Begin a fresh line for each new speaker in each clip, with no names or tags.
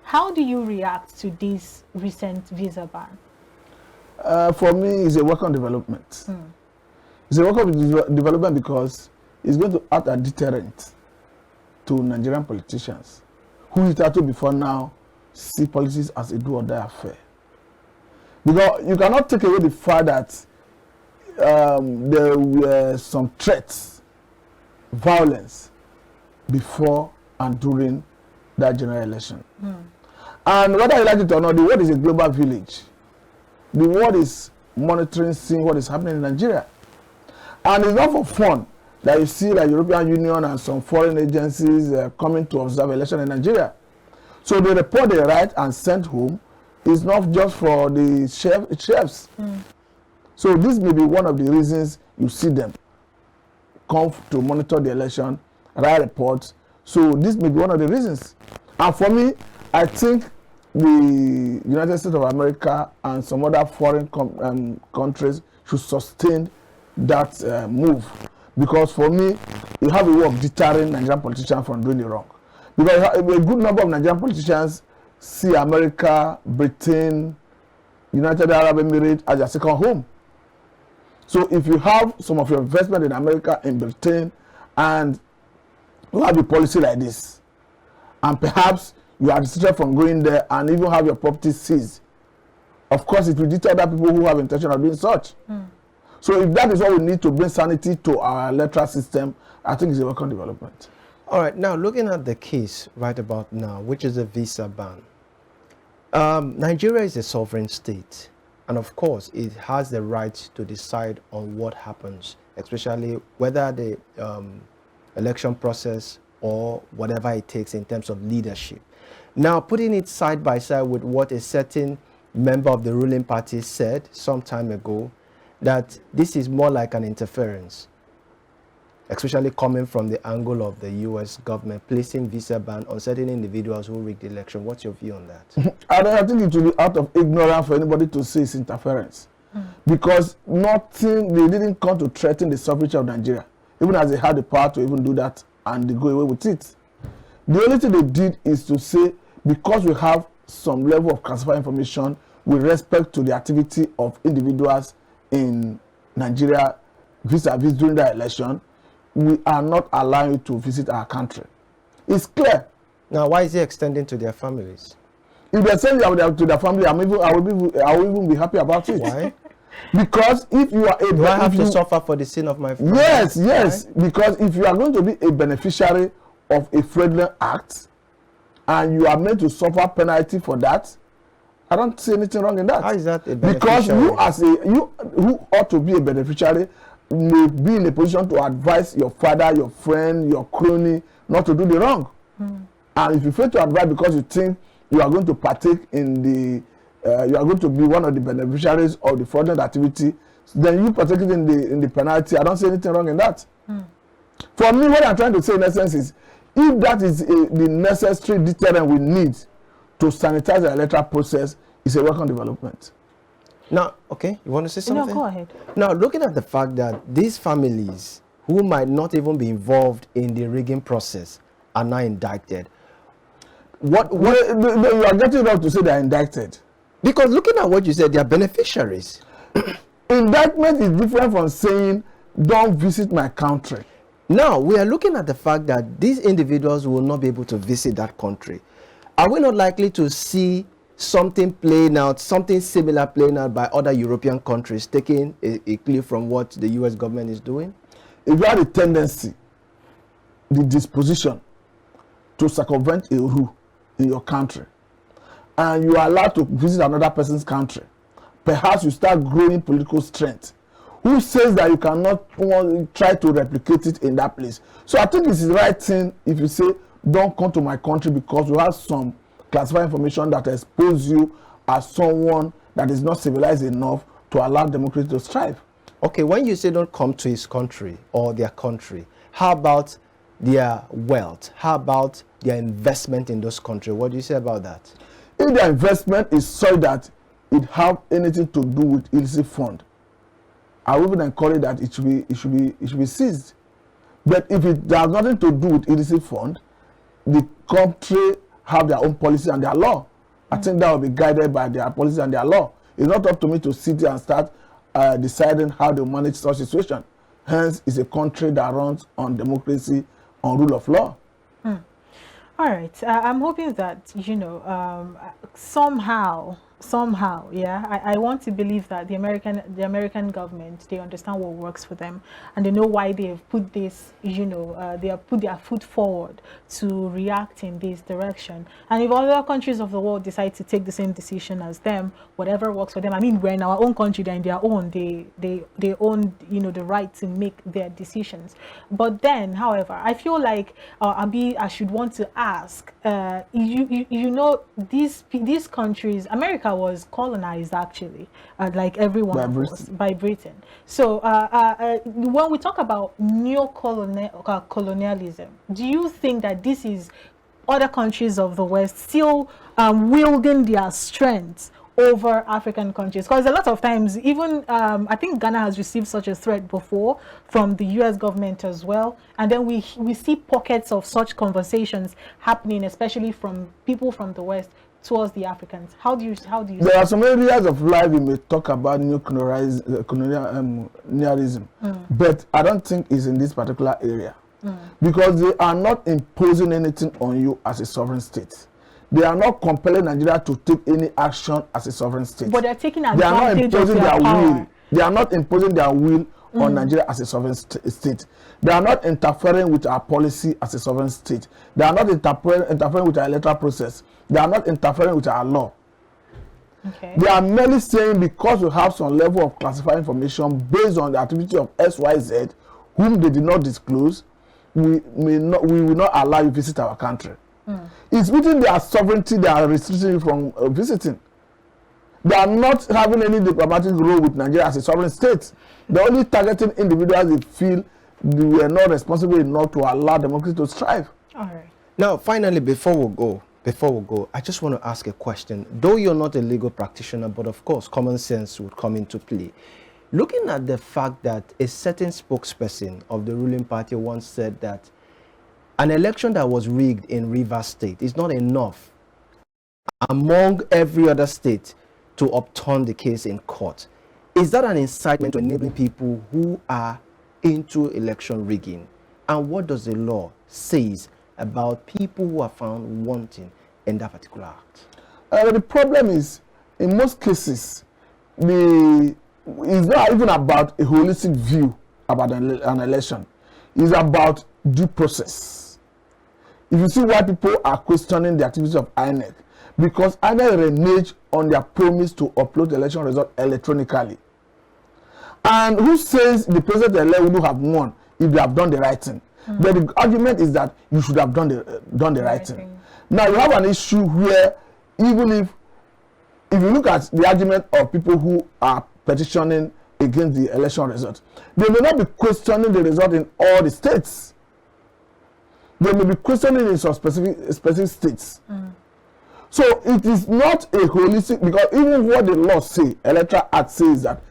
How do you react to this recent visa ban?
For me, it's a welcome development. It's a welcome development because it's going to act as a deterrent to Nigerian politicians who hitherto before now see politics as a do-or-die affair. Because you cannot take away the fact that there were some threats, violence, before and during that general election. And whether you like it or not, the world is a global village. The world is monitoring, seeing what is happening in Nigeria. And it's not for fun that you see the European Union and some foreign agencies coming to observe election in Nigeria. So the report they write and send home is not just for the chefs. So this may be one of the reasons you see them come to monitor the election, write reports. So this may be one of the reasons. And for me, I think the United States of America and some other foreign countries should sustain that move. Because for me, you have a way of deterring Nigerian politicians from doing it wrong. Because a good number of Nigerian politicians see America, Britain, United Arab Emirates as their second home. So if you have some of your investment in America, in Britain, and you have a policy like this, and perhaps you are restricted from going there and even have your property seized, of course it will deter other people who have intention of doing such. So if that is what we need to bring sanity to our electoral system, I think it's a welcome development.
All right, now looking at the case right about now, which is a visa ban. Nigeria is a sovereign state, and of course it has the right to decide on what happens, especially whether the election process or whatever it takes in terms of leadership. Now, putting it side by side with what a certain member of the ruling party said some time ago, that this is more like an interference, especially coming from the angle of the U.S. government placing visa ban on certain individuals who rigged the election. What's your view on that?
I think it will be out of ignorance for anybody to say it's interference. Because they didn't come to threaten the sovereignty of Nigeria, even as they had the power to even do that, and they go away with it. The only thing they did is to say, because we have some level of classified information with respect to the activity of individuals in Nigeria vis-a-vis during the election, we are not allowing you to visit our country. It's clear.
Now, why is it extending to their families?
If they send you to their family, I will even be happy about it.
Why?
Because if you are a...
Do I have to suffer for the sin of my family?
Yes, yes.
Why?
Because if you are going to be a beneficiary of a fraudulent act, and you are meant to suffer penalty for that, I don't see anything wrong in that.
How is that a
Because
beneficiary?
you who ought to be a beneficiary may be in a position to advise your father, your friend, your crony not to do the wrong. And if you fail to advise because you think you are going to partake in the you are going to be one of the beneficiaries of the fraudulent activity, then you partake in the penalty. I don't see anything wrong in that. For me, what I'm trying to say in essence is, if that is the necessary deterrent we need to sanitize the electoral process, it's a welcome development.
Now, okay, you want to say something?
No, go ahead.
Now, looking at the fact that these families who might not even be involved in the rigging process are now indicted,
You are getting up to say they are indicted.
Because looking at what you said, they are beneficiaries.
Indictment is different from saying, don't visit my country.
Now, we are looking at the fact that these individuals will not be able to visit that country. Are we not likely to see something playing out, something similar playing out by other European countries, taking a clue from what the U.S. government is doing?
If you have a tendency, the disposition to circumvent a rule in your country, and you are allowed to visit another person's country, perhaps you start growing political strength. Who says that you cannot try to replicate it in that place? So I think it's the right thing if you say, don't come to my country because we have some classified information that expose you as someone that is not civilized enough to allow democracy to strive.
Okay, when you say don't come to his country or their country, how about their wealth? How about their investment in those countries? What do you say about that?
If their investment is so that it have anything to do with illicit fund, I would even encourage that it should be seized. But if it has nothing to do with illicit fund, the country have their own policy and their law. I think that will be guided by their policy and their law. It's not up to me to sit here and start deciding how to manage such situation. Hence, it's a country that runs on democracy, on rule of law.
All right. I'm hoping that, you know, somehow, yeah, I want to believe that the American government, they understand what works for them, and they know why they have put this, you know, they have put their foot forward to react in this direction. And if other countries of the world decide to take the same decision as them, whatever works for them, I mean, we're in our own country, they're in their own, they own, you know, the right to make their decisions. But then, however, I feel like, I should want to ask, you know, these countries, America was colonized actually, like everyone else, by Britain. So when we talk about colonialism, do you think that this is other countries of the West still wielding their strength over African countries? Because a lot of times, even I think Ghana has received such a threat before from the US government as well, and then we see pockets of such conversations happening, especially from people from the West towards the Africans. How do you
There are some areas of life we may talk about colonialism, but I don't think it's in this particular area, because they are not imposing anything on you as a sovereign state. They are not compelling Nigeria to take any action as a sovereign state.
But they're taking
They are not
advantage
imposing
of their
their
power.
will. They are not imposing their will on Nigeria as a sovereign state. They are not interfering with our policy as a sovereign state. They are not interfering with our electoral process. They are not interfering with our law.
Okay.
They are merely saying, because we have some level of classified information based on the activity of XYZ, whom they did not disclose, we will not allow you to visit our country. It's within their sovereignty they are restricting you from visiting. They are not having any diplomatic role with Nigeria as a sovereign state. They're only targeting individuals they feel they were not responsible enough to allow democracy to strive.
All right.
Now, finally, before we go, I just want to ask a question. Though you're not a legal practitioner, but of course, common sense would come into play. Looking at the fact that a certain spokesperson of the ruling party once said that an election that was rigged in Rivers State is not enough among every other state to upturn the case in court. Is that an incitement to enabling people who are into election rigging? And what does the law say about people who are found wanting in that particular act?
The problem is, in most cases, it's not even about a holistic view about an election. It's about due process. If you see why people are questioning the activities of INEC, because INEC reneged on their promise to upload the election result electronically. And who says the president-elect would have won if they have done the right thing? But the argument is that you should have done the right thing. Now you have an issue where, even if you look at the argument of people who are petitioning against the election result, they may not be questioning the result in all the states. They may be questioning in some specific states. So it is not a holistic, because even what the law say, Electoral Act says that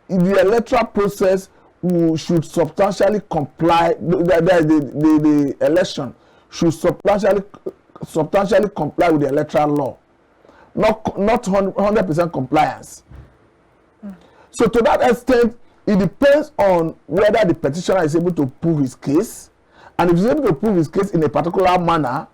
the electoral process should substantially comply, the election should substantially comply with the electoral law, not 100% compliance. So to that extent, it depends on whether the petitioner is able to prove his case, and if he's able to prove his case in a particular manner,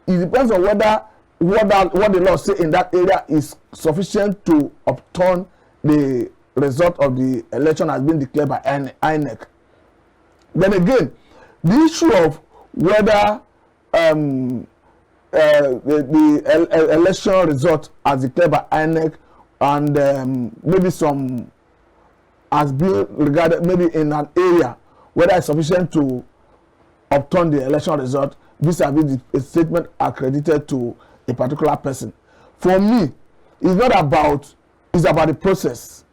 it depends on whether what the law say in that area is sufficient to upturn the result of the election has been declared by INEC. Then again, the issue of whether the election result as declared by INEC and maybe some has been regarded maybe in an area whether it's sufficient to upturn the election result vis-a-vis a statement accredited to a particular person. For me, it's about the process.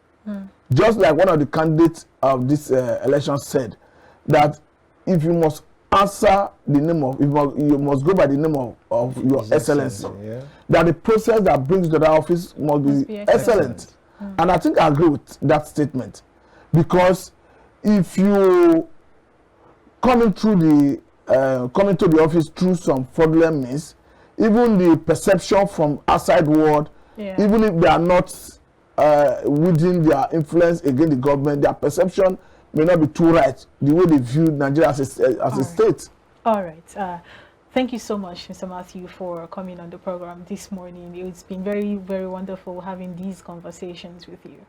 Just like one of the candidates of this election said, that if you must answer the name of, you must go by the name of your excellency,
yeah.
that the process that brings to the office must be excellent. And I think I agree with that statement, because if you coming to the office through some fraudulent means, even the perception from outside world,
Yeah.
even if they are not within their influence against the government, their perception may not be too right, the way they view Nigeria as a state.
All right. Thank you so much, Mr. Matthew, for coming on the program this morning. It's been very, very wonderful having these conversations with you.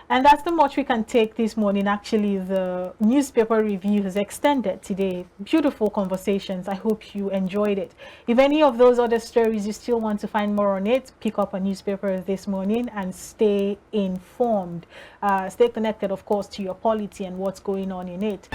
And that's the much we can take this morning. Actually, the newspaper review has extended today. Beautiful conversations. I hope you enjoyed it. If any of those other stories you still want to find more on it, pick up a newspaper this morning and stay informed. Stay connected, of course, to your polity and what's going on in it.